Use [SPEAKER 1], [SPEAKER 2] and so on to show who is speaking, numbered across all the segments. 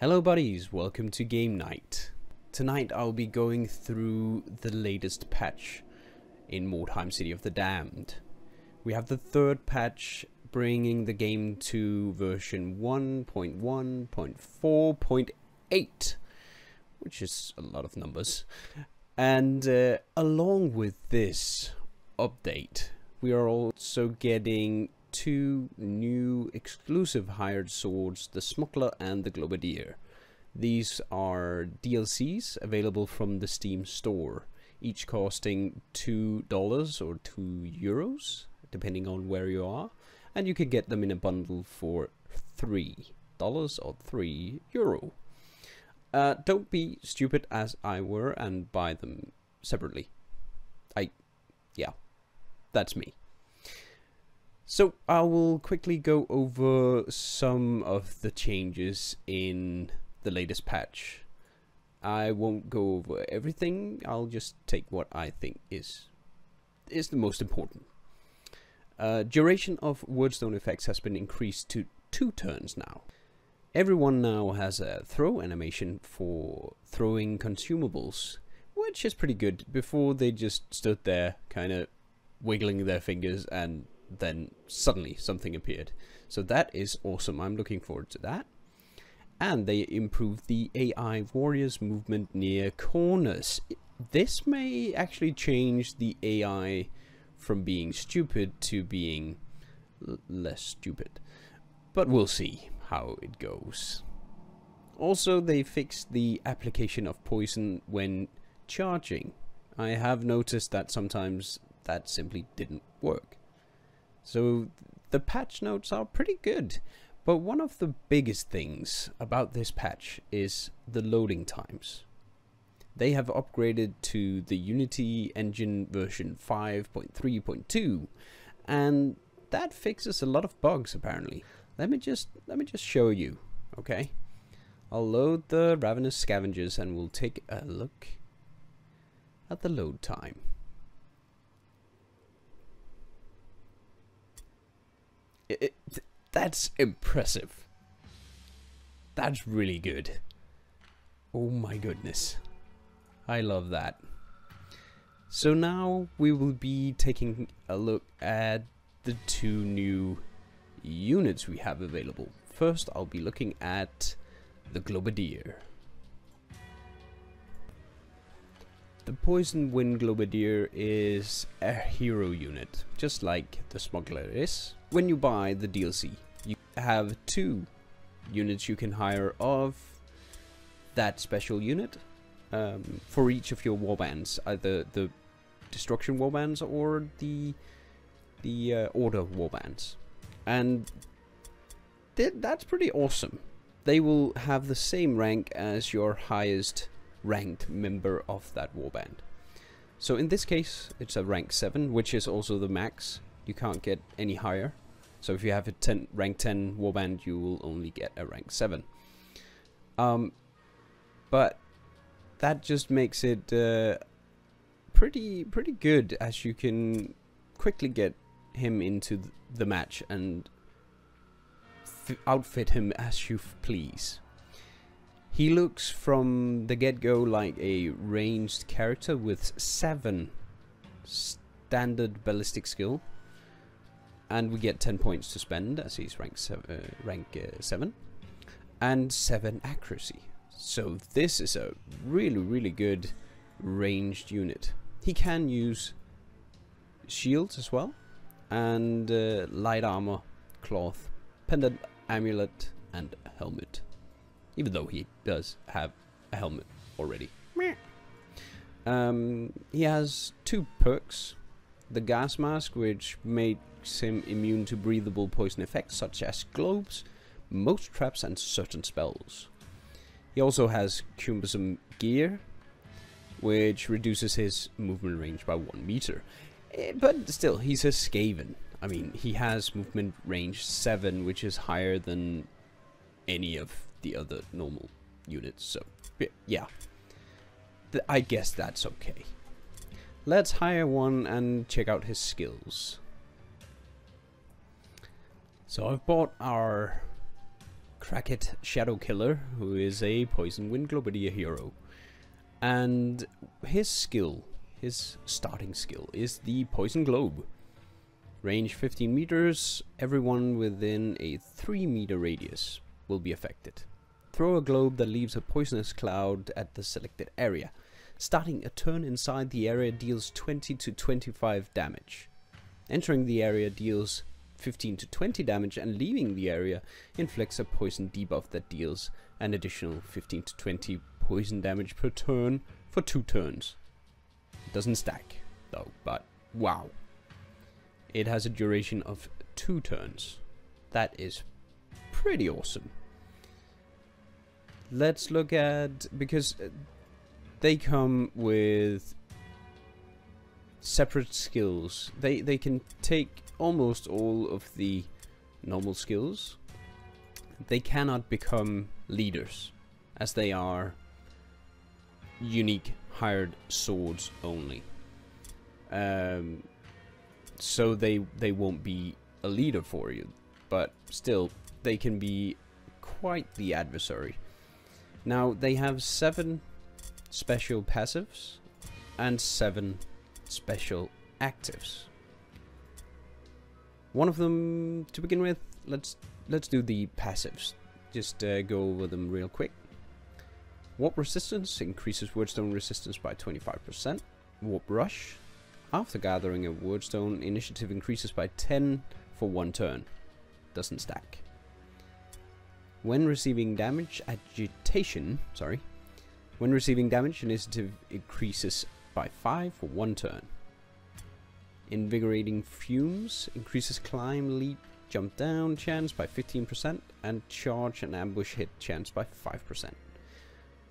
[SPEAKER 1] Hello buddies, welcome to game night. Tonight I'll be going through the latest patch in Mordheim City of the Damned. We have the third patch bringing the game to version 1.1.4.8, which is a lot of numbers. And along with this update, we are also getting two new exclusive hired swords, the Smuggler and the Globadier. These are DLCs available from the Steam store, each costing $2 or €2, depending on where you are, and you can get them in a bundle for $3 or €3. Don't be stupid as I were and buy them separately. Yeah, that's me. So I will quickly go over some of the changes in the latest patch. I won't go over everything, I'll just take what I think is the most important. Duration of wordstone effects has been increased to 2 turns now. Everyone now has a throw animation for throwing consumables, which is pretty good. Before they just stood there kind of wiggling their fingers and then suddenly something appeared. So that is awesome. I'm looking forward to that. And they improved the AI warriors movement near corners. This may actually change the AI from being stupid to being less stupid. But we'll see how it goes. Also, they fixed the application of poison when charging. I have noticed that sometimes that simply didn't work. So the patch notes are pretty good, but one of the biggest things about this patch is the loading times. They have upgraded to the Unity engine version 5.3.2, and that fixes a lot of bugs apparently. Let me just show you, okay? I'll load the Ravenous Scavengers and we'll take a look at the load time. That's impressive. That's really good. Oh my goodness. I love that. So now we will be taking a look at the 2 new units we have available. First, I'll be looking at the Globadier. The Poison Wind Globadier is a hero unit, just like the Smuggler is. When you buy the DLC, you have 2 units you can hire of that special unit for each of your warbands, either the Destruction warbands or the Order warbands. And that's pretty awesome. They will have the same rank as your highest ranked member of that warband. So in this case, it's a rank 7, which is also the max. You can't get any higher. So if you have a rank 10 warband, you will only get a rank 7. But that just makes it pretty good, as you can quickly get him into the match and outfit him as you please. He looks from the get-go like a ranged character with 7 standard ballistic skill, and we get 10 points to spend as he's rank 7, and 7 accuracy. So this is a really good ranged unit. He can use shields as well, and light armor, cloth, pendant, amulet, and helmet. Even though he does have a helmet already. He has 2 perks. The gas mask, which makes him immune to breathable poison effects such as globes, most traps, and certain spells. He also has cumbersome gear, which reduces his movement range by 1 meter. But still, he's a Skaven. I mean, he has movement range 7, which is higher than any of the other normal units, so yeah, I guess that's okay. Let's hire one and check out his skills. So I've bought our Crackit Shadow Killer, who is a Poison Wind Globidia hero. And his skill, his starting skill, is the Poison Globe. Range 15 meters, everyone within a 3-meter radius will be affected. Throw a globe that leaves a poisonous cloud at the selected area. Starting a turn inside the area deals 20 to 25 damage. Entering the area deals 15 to 20 damage, and leaving the area inflicts a poison debuff that deals an additional 15 to 20 poison damage per turn for 2 turns. It doesn't stack though, but wow. It has a duration of 2 turns. That is pretty awesome. Let's look at, because they come with separate skills. They can take almost all of the normal skills. They cannot become leaders, as they are unique hired swords only. So they won't be a leader for you, but still they can be quite the adversary. Now they have 7 special passives and 7 special actives. One of them to begin with, let's do the passives. Just go over them real quick. Warp resistance increases wordstone resistance by 25%. Warp rush. After gathering a wordstone, initiative increases by 10 for 1 turn. Doesn't stack. When receiving damage, When receiving damage, initiative increases by 5 for 1 turn. Invigorating fumes increases climb, leap, jump down chance by 15%, and charge and ambush hit chance by 5%.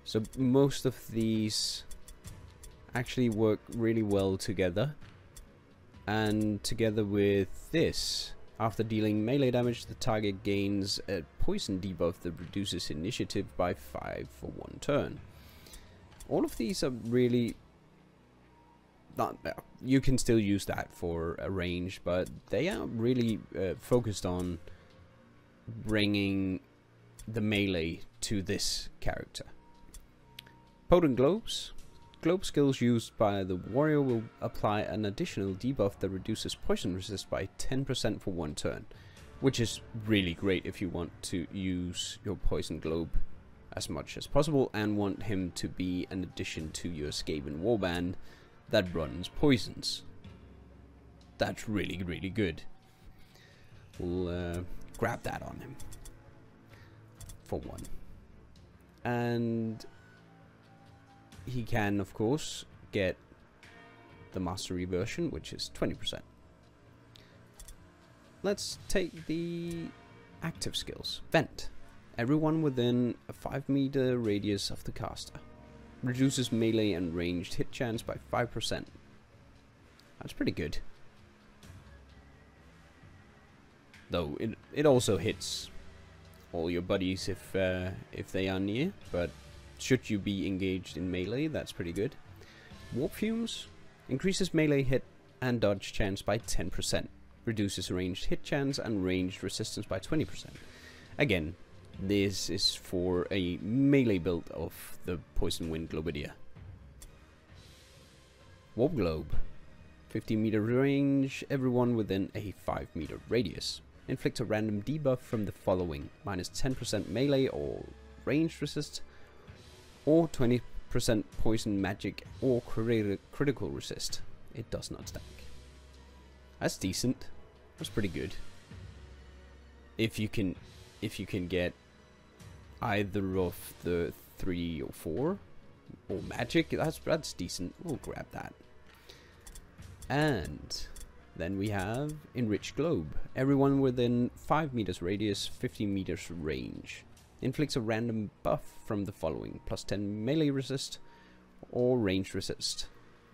[SPEAKER 1] So most of these actually work really well together, and together with this, after dealing melee damage, the target gains a poison debuff that reduces initiative by 5 for 1 turn. All of these are really not, you can still use that for a range, but they are really focused on bringing the melee to this character. Potent globes. Globe skills used by the warrior will apply an additional debuff that reduces poison resist by 10% for 1 turn, which is really great if you want to use your poison globe as much as possible and want him to be an addition to your Skaven warband that runs poisons. That's really, really good. We'll grab that on him for 1. And he can, of course, get the mastery version, which is 20%. Let's take the active skills. Vent. Everyone within a 5-meter radius of the caster. Reduces melee and ranged hit chance by 5%. That's pretty good. Though it also hits all your buddies if they are near, but should you be engaged in melee, that's pretty good. Warp fumes increases melee hit and dodge chance by 10%. Reduces ranged hit chance and ranged resistance by 20%. Again, this is for a melee build of the Poison Wind Globidia. Warp Globe. 50-meter range, everyone within a 5-meter radius. Inflict a random debuff from the following: minus 10% melee or ranged resist, or 20% poison magic or critical resist. It does not stack. That's decent. That's pretty good. If you can get either of the 3 or 4 or magic, that's decent. We'll grab that. And then we have Enriched Globe. Everyone within 5 meters radius, 50 meters range. Inflicts a random buff from the following: plus 10 melee resist or range resist,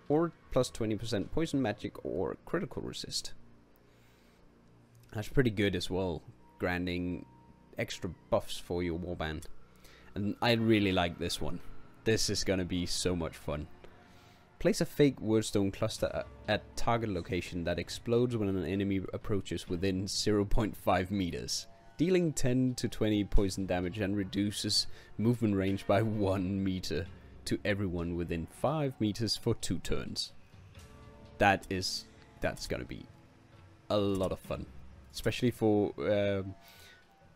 [SPEAKER 1] or plus 20% poison magic or critical resist. That's pretty good as well, granting extra buffs for your warband. And I really like this one. This is gonna be so much fun. Place a fake wordstone cluster at target location that explodes when an enemy approaches within 0.5 meters. dealing 10 to 20 poison damage and reduces movement range by 1 meter to everyone within 5 meters for 2 turns. That's gonna be a lot of fun, especially for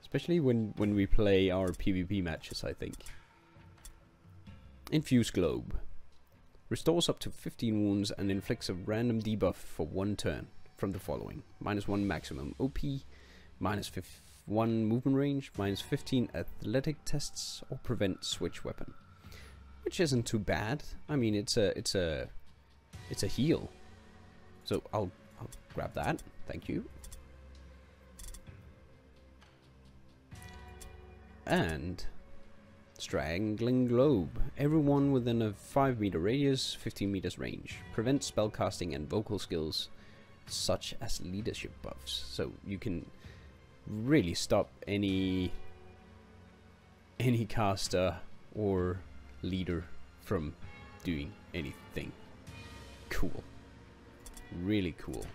[SPEAKER 1] especially when we play our PvP matches, I think. Enriched Globe restores up to 15 wounds and inflicts a random debuff for 1 turn from the following: -1 maximum OP, -1 movement range, -15 athletic tests, or prevent switch weapon. Which isn't too bad. I mean, it's a heal. So I'll grab that. Thank you. And Strangling Globe. Everyone within a 5 meter radius, 15 meters range. Prevents spellcasting and vocal skills such as leadership buffs. So you can really stop any caster or leader from doing anything. Cool. Really cool.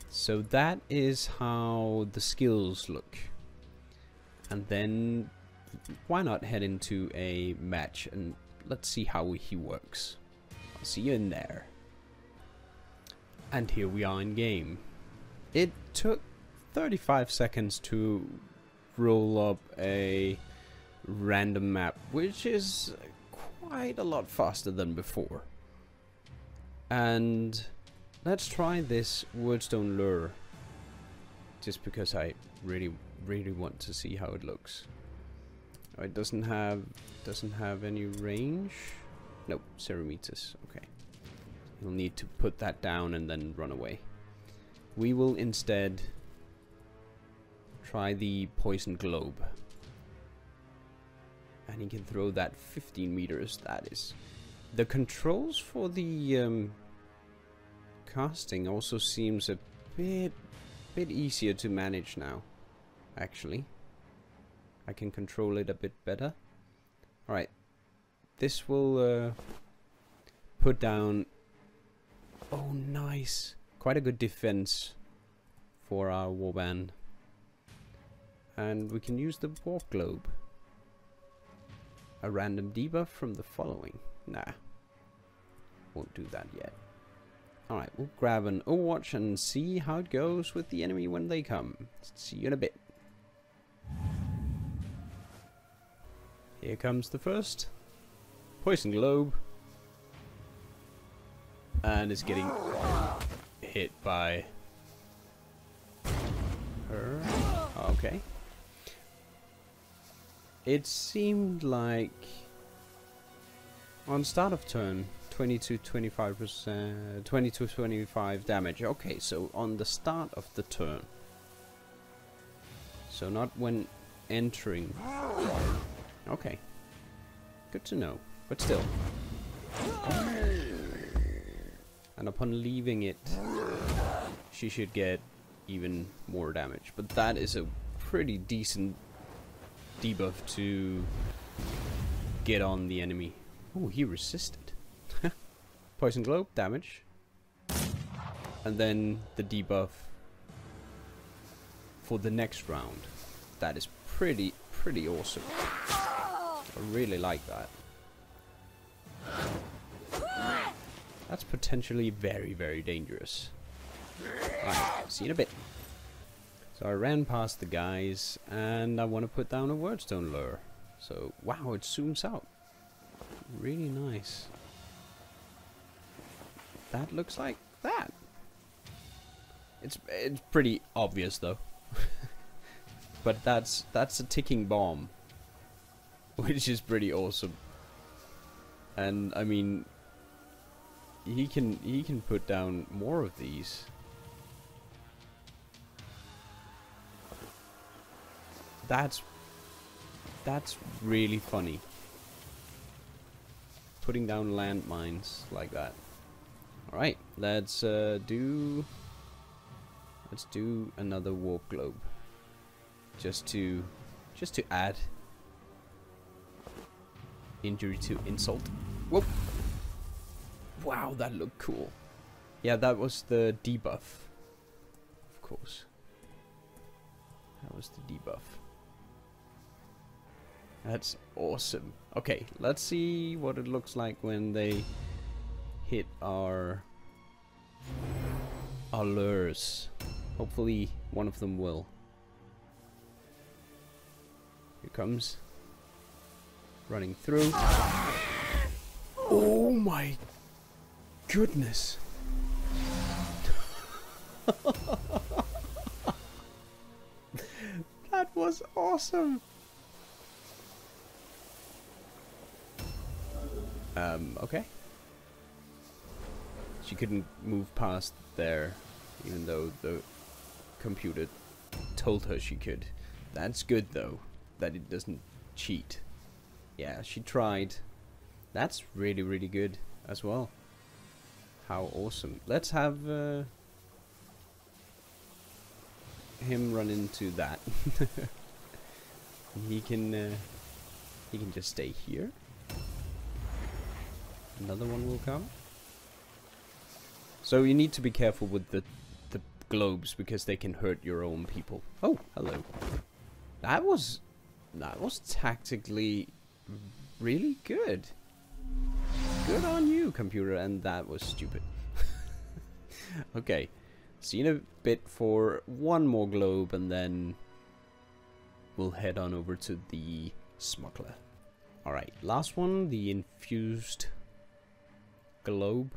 [SPEAKER 1] So that is how the skills look. And then why not head into a match and let's see how he works. I'll see you in there. And here we are in game. It took 35 seconds to roll up a random map, which is quite a lot faster than before. And let's try this Wordstone Lure, just because I really want to see how it looks. Oh, it doesn't have any range. Nope, 0 meters. Okay, you'll need to put that down and then run away. We will instead try the Poison Globe, and he can throw that 15 meters. That is. The controls for the casting also seems a bit easier to manage now. Actually, I can control it a bit better. All right, this will put down. Oh, nice! Quite a good defense for our warband, and we can use the Warp Globe. A random debuff from the following. Nah, won't do that yet. Alright, we'll grab an Overwatch and see how it goes with the enemy when they come. See you in a bit. Here comes the first Poison Globe. And it's getting hit by her. Okay. It seemed like on start of turn 20 to 25%, 20 to 25 damage. Okay, so on the start of the turn. So not when entering. Okay. Good to know, but still. And upon leaving it, she should get even more damage. But that is a pretty decent debuff to get on the enemy. Oh, he resisted. Poison Globe, damage. And then the debuff for the next round. That is pretty awesome. I really like that. That's potentially very dangerous. Right, see you in a bit. So I ran past the guys and I want to put down a Wordstone Lure. So wow, it zooms out. Really nice. That looks like that. It's pretty obvious though. But that's a ticking bomb, which is pretty awesome. And I mean, he can put down more of these. That's really funny. Putting down landmines like that. All right, let's do another Warp Globe, just to add injury to insult. Whoa! Wow, that looked cool. Yeah, that was the debuff, of course. That was the debuff. That's awesome. Okay, let's see what it looks like when they hit our lures. Hopefully one of them will. Here comes. Running through. Oh my goodness. That was awesome. Okay. She couldn't move past there, even though the computer told her she could. That's good though, that it doesn't cheat. Yeah, she tried. That's really, really good as well. How awesome. Let's have him run into that. He can just stay here. Another one will come. So you need to be careful with the globes because they can hurt your own people. Oh, hello. That was tactically really good. Good on you, computer, and that was stupid. Okay, see you in a bit for one more globe, and then we'll head on over to the Smuggler. Alright, last one, the infused globe.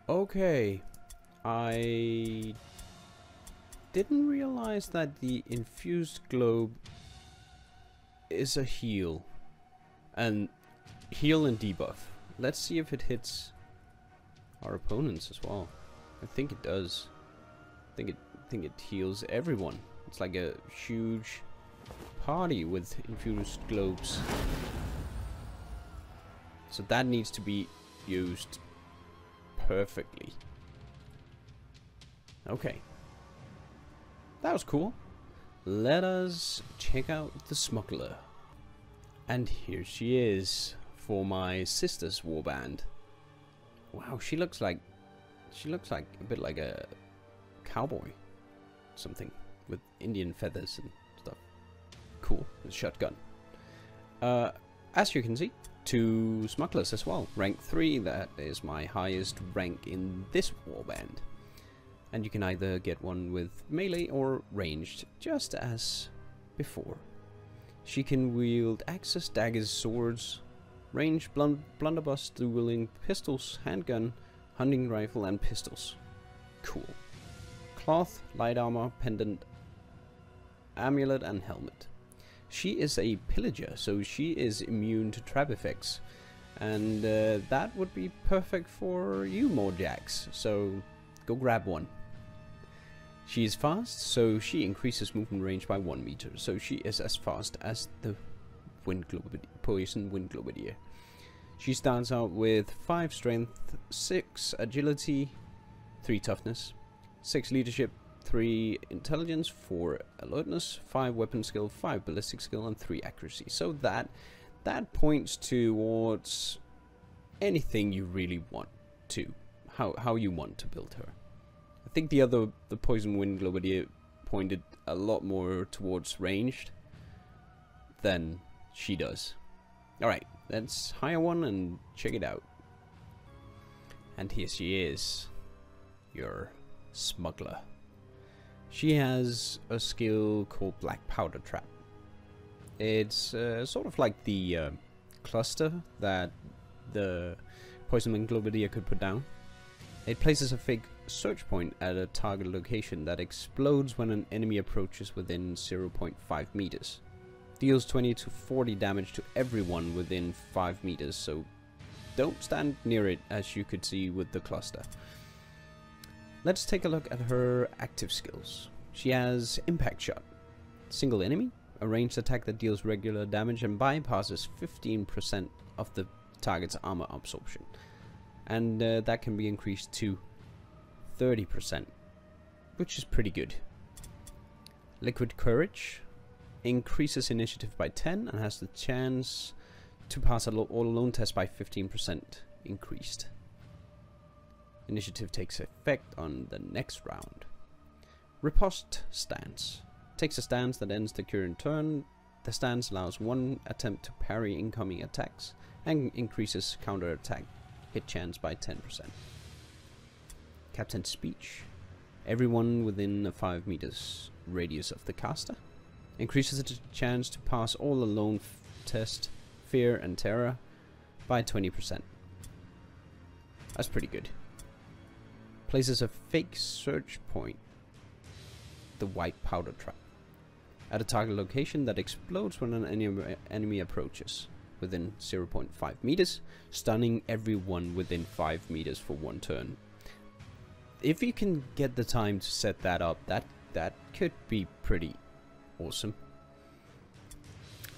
[SPEAKER 1] Okay, I didn't realize that the infused globe is a heal. And heal and debuff. Let's see if it hits our opponents as well. I think it does. I think it heals everyone. It's like a huge party with infused globes. So that needs to be used perfectly. Okay. That was cool. Let us check out the Smuggler. And here she is for my sister's warband. Wow, she looks like a bit like a cowboy, something with Indian feathers and stuff. Cool, with a shotgun. As you can see, 2 smugglers as well. Rank 3, that is my highest rank in this warband. And you can either get one with melee or ranged, just as before. She can wield axes, daggers, swords, ranged, blunderbuss, dueling, pistols, handgun, hunting rifle, and pistols. Cool. Cloth, light armor, pendant, amulet, and helmet. She is a pillager, so she is immune to trap effects. And that would be perfect for you, Mordjacks. So go grab one. She is fast, so she increases movement range by 1 meter. So she is as fast as the poison wind globadier. She starts out with 5 strength, 6 agility, 3 toughness, 6 leadership, 3 intelligence, 4 alertness, 5 weapon skill, 5 ballistic skill, and 3 accuracy. So that points towards anything you really want to, how you want to build her. I think the poison wind globadier pointed a lot more towards ranged than she does. Alright, let's hire one and check it out. And here she is, your Smuggler. She has a skill called Black Powder Trap. It's sort of like the cluster that the poison wind globadier could put down. It places a fake search point at a target location that explodes when an enemy approaches within 0.5 meters. Deals 20 to 40 damage to everyone within 5 meters, so don't stand near it, as you could see with the cluster. Let's take a look at her active skills. She has Impact Shot. Single enemy, a ranged attack that deals regular damage and bypasses 15% of the target's armor absorption. And that can be increased to 30%, which is pretty good. Liquid Courage increases initiative by 10 and has the chance to pass all alone test by 15% increased. Initiative takes effect on the next round. Riposte Stance. Takes a stance that ends the current turn. The stance allows one attempt to parry incoming attacks and increases counter-attack hit chance by 10%. Captain's Speech. Everyone within a 5 meters radius of the caster. Increases the chance to pass all alone test, fear and terror by 20%. That's pretty good. Places a fake search point, the white powder trap, at a target location that explodes when an enemy approaches within 0.5 meters, stunning everyone within 5 meters for 1 turn. If you can get the time to set that up, that could be pretty awesome.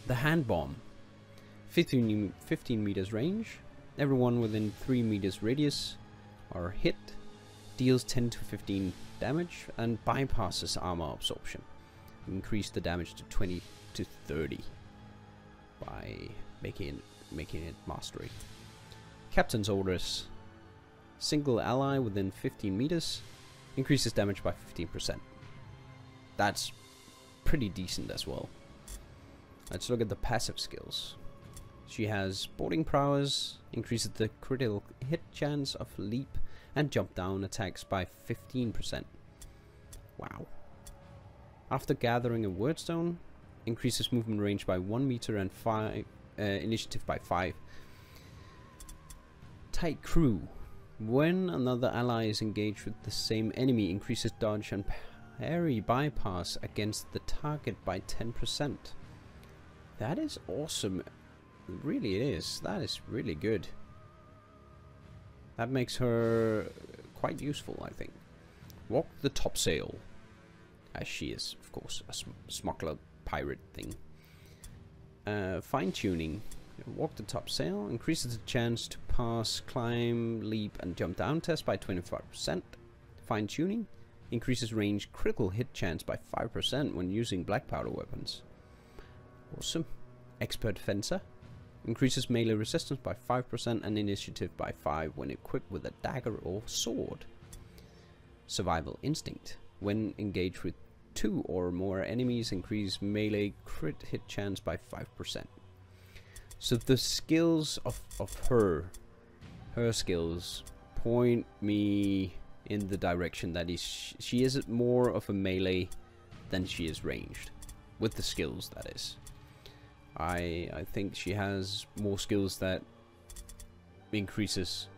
[SPEAKER 1] The hand bomb. 15 meters range. Everyone within 3 meters radius are hit. Deals 10 to 15 damage and bypasses armor absorption. Increase the damage to 20 to 30 by making it mastery. Captain's Orders. Single ally within 15 meters increases damage by 15%. That's pretty decent as well. Let's look at the passive skills. She has boarding prowess, increases the critical hit chance of leap and jump down attacks by 15%. Wow. After gathering a wordstone, increases movement range by 1 meter and initiative by 5. Tight crew. When another ally is engaged with the same enemy, increases dodge and parry bypass against the target by 10%. That is awesome. Really it is. That is really good. That makes her quite useful, I think. Walk the topsail. As she is, of course, a smuggler pirate thing. Fine tuning. Walk the topsail. Increases the chance to pass, climb, leap, and jump down test by 25%. Fine tuning. Increases range critical hit chance by 5% when using black powder weapons. Awesome. Expert Fencer. Increases melee resistance by 5% and initiative by 5 when equipped with a dagger or sword. Survival Instinct. When engaged with 2 or more enemies, increase melee crit hit chance by 5%. So the skills of her skills point me in the direction that she is more of a melee than she is ranged. With the skills, that is. I think she has more skills that increases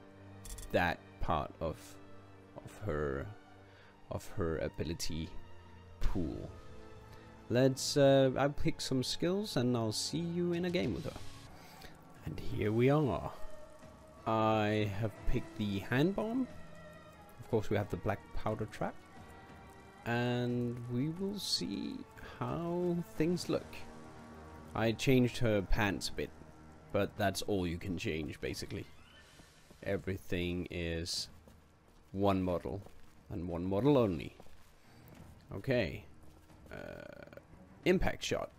[SPEAKER 1] that part of her ability pool. Let's I'll pick some skills and I'll see you in a game with her. And here we are. I have picked the hand bomb. Of course we have the black powder trap. And we will see how things look. I changed her pants a bit, but that's all you can change basically. Everything is one model and one model only. Okay. Impact shot.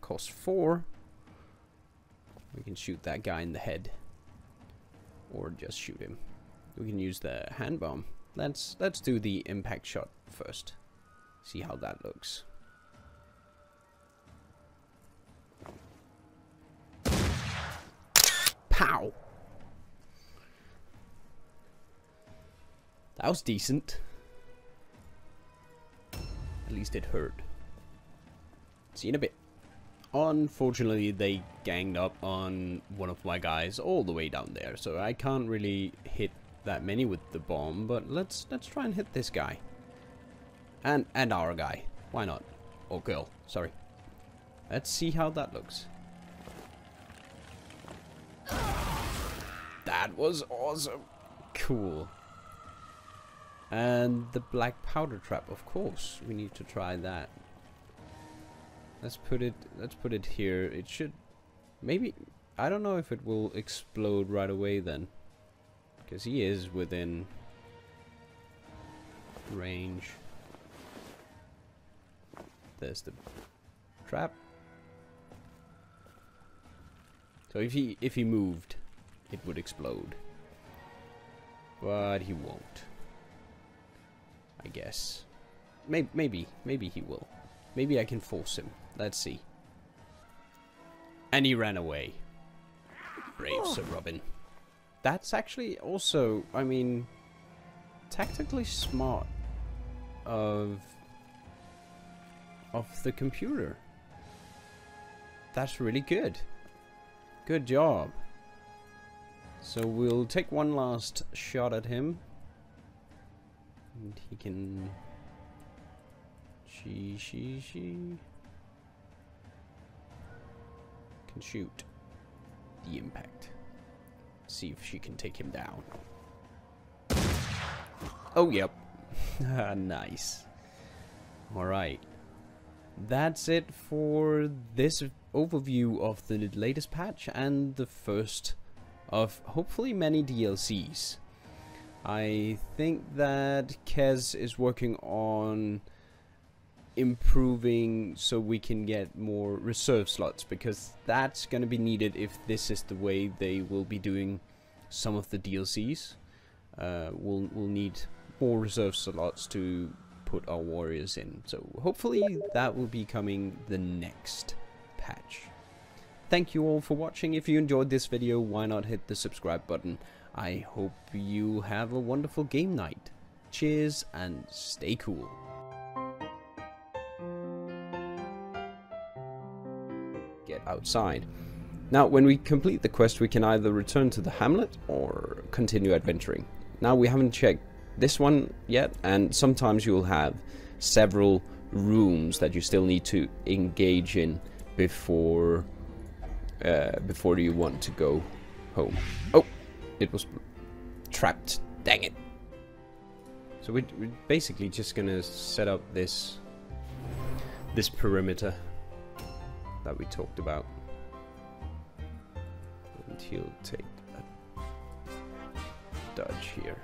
[SPEAKER 1] Cost 4. We can shoot that guy in the head. Or just shoot him. We can use the hand bomb. Let's do the impact shot first. See how that looks. Pow! That was decent. At least it hurt. See you in a bit. Unfortunately, they ganged up on one of my guys all the way down there, so I can't really hit that many with the bomb. But let's try and hit this guy, and our guy. Why not? Or girl. Sorry. Let's see how that looks. That was awesome. Cool. And the black powder trap, of course. We need to try that. Let's put it here. It should maybe, I don't know if it will explode right away then. Because he is within range. There's the trap. So if he moved, it would explode. But he won't, I guess. maybe he will. Maybe I can force him. Let's see. And he ran away. Brave Sir Robin. That's actually also, I mean, tactically smart of the computer. That's really good. Good job. So we'll take one last shot at him. And he can... She can shoot the impact. See if she can take him down. Oh, yep. Nice. Alright. That's it for this overview of the latest patch and the first of hopefully many DLCs. I think that Kez is working on improving so we can get more reserve slots, because that's going to be needed if this is the way they will be doing some of the DLCs. We'll need more reserve slots to put our warriors in, so hopefully that will be coming the next patch. Thank you all for watching. If you enjoyed this video, why not hit the subscribe button. I hope you have a wonderful game night. Cheers and stay cool. Get outside. Now, when we complete the quest, we can either return to the hamlet or continue adventuring. Now, we haven't checked this one yet, and sometimes you'll have several rooms that you still need to engage in before you want to go home. Oh, it was trapped. Dang it. So we're basically just gonna set up this perimeter that we talked about, and he'll take a dodge here.